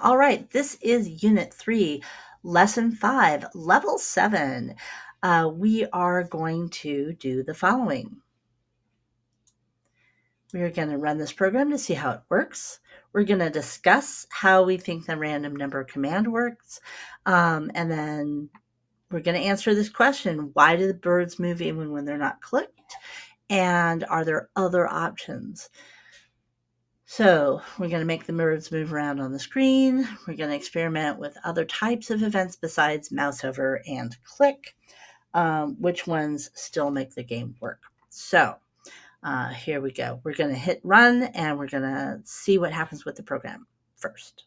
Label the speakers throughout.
Speaker 1: All right, this is Unit 3, Lesson 5, Level 7. We are going to do the following. We're going to run this program to see how it works. We're going to discuss how we think the random number command works. And then we're going to answer this question, why do the birds move even when they're not clicked? And are there other options? So we're going to make the birds move around on the screen. We're going to experiment with other types of events besides mouse over and click, which ones still make the game work. So here we go. We're going to hit run and we're going to see what happens with the program first.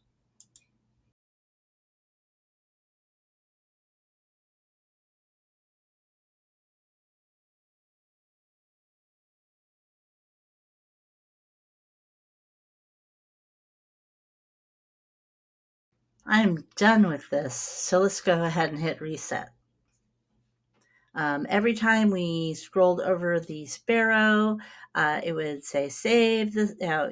Speaker 1: I'm done with this. So let's go ahead and hit reset. Every time we scrolled over the sparrow, it would say save.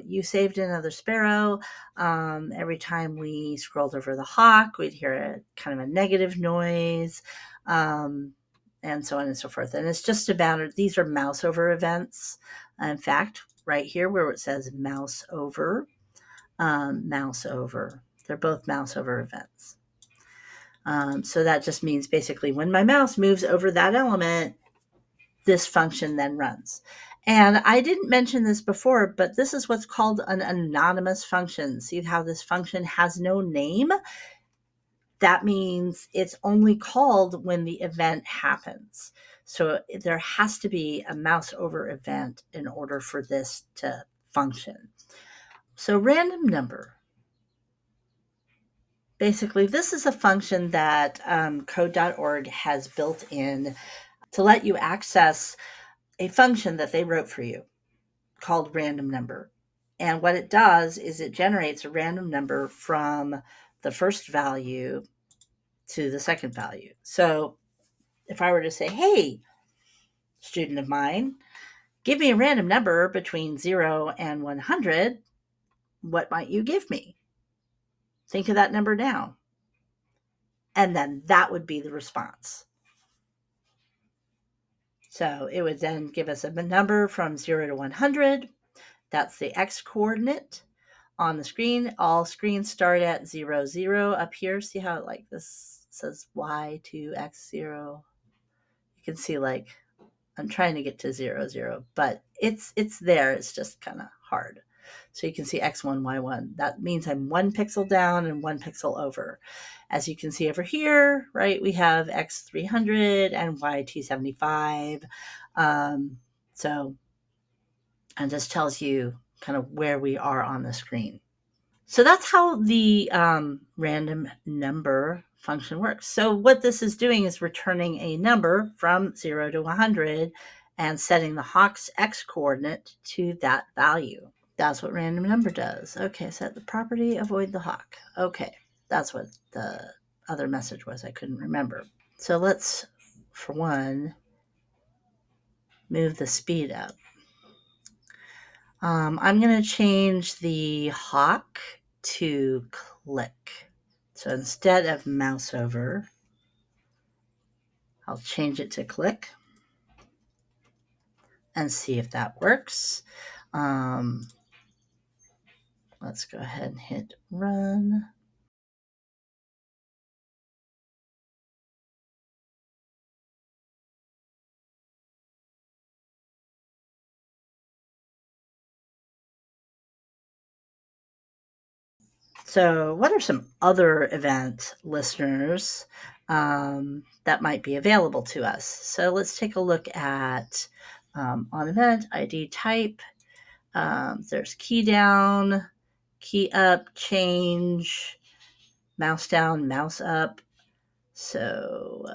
Speaker 1: You saved another sparrow. Every time we scrolled over the hawk, we'd hear a kind of a negative noise, and so on and so forth. And it's just about, these are mouse over events. In fact, right here where it says mouse over, they're both mouse over events. So that just means basically when my mouse moves over that element, this function then runs. And I didn't mention this before, but this is what's called an anonymous function. See how this function has no name? That means it's only called when the event happens. So there has to be a mouse over event in order for this to function. So random number. Basically, this is a function that code.org has built in to let you access a function that they wrote for you called random number. And what it does is it generates a random number from the first value to the second value. So if I were to say, hey, student of mine, give me a random number between 0 and 100, what might you give me? Think of that number now. And then that would be the response. So it would then give us a number from 0 to 100. That's the x coordinate on the screen. All screens start at 0, 0 up here. See how like this says y to x0? You can see like I'm trying to get to 0, 0, but it's there. It's just kind of hard. So you can see x1, y1. That means I'm 1 pixel down and 1 pixel over. As you can see over here, right, we have x300 and y275. So, and this tells you kind of where we are on the screen. So that's how the random number function works. So what this is doing is returning a number from 0 to 100 and setting the hawk's x coordinate to that value. That's what random number does. Okay, set the property, avoid the hawk. Okay, that's what the other message was. I couldn't remember. So let's, for one, move the speed up. I'm going to change the hawk to click. So instead of mouse over, I'll change it to click and see if that works. Let's go ahead and hit run. So what are some other event listeners that might be available to us? So let's take a look at on event ID type. There's key down, key up, change, mouse down, mouse up. So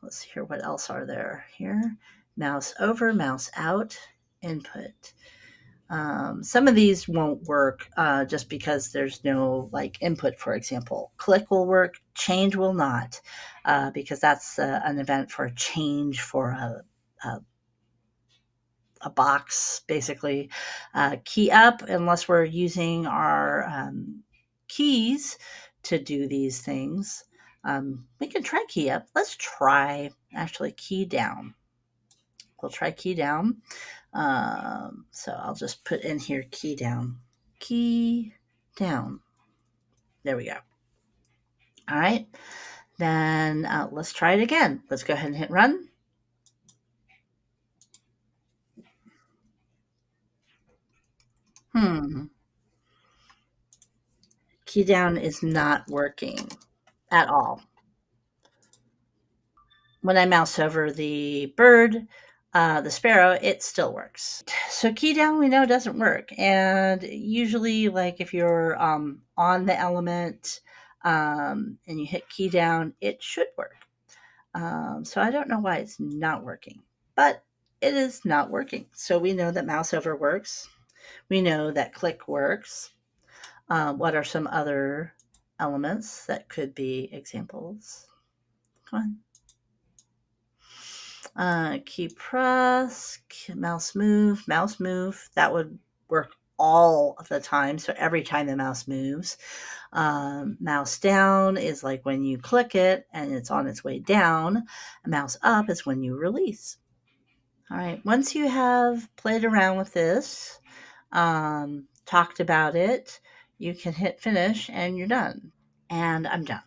Speaker 1: let's see here. What else are there here? Mouse over, mouse out, input. Some of these won't work just because there's no like input, for example. Click will work, change will not, because that's an event for a change for a box, basically. Key up, unless we're using our keys to do these things. We can try key up. Let's try actually key down. We'll try key down. So I'll just put in here key down. Key down. There we go. All right. Then let's try it again. Let's go ahead and hit run. Key down is not working at all. When I mouse over the bird, the sparrow, it still works. So key down we know doesn't work. And usually, like if you're on the element and you hit key down, it should work. So I don't know why it's not working, but it is not working. So we know that mouse over works. We know that click works. What are some other elements that could be examples? Come on. Key press, mouse move, that would work all of the time. So every time the mouse moves. Mouse down is like when you click it and it's on its way down. Mouse up is when you release. All right, once you have played around with this, talked about it, you can hit finish and you're done. And I'm done.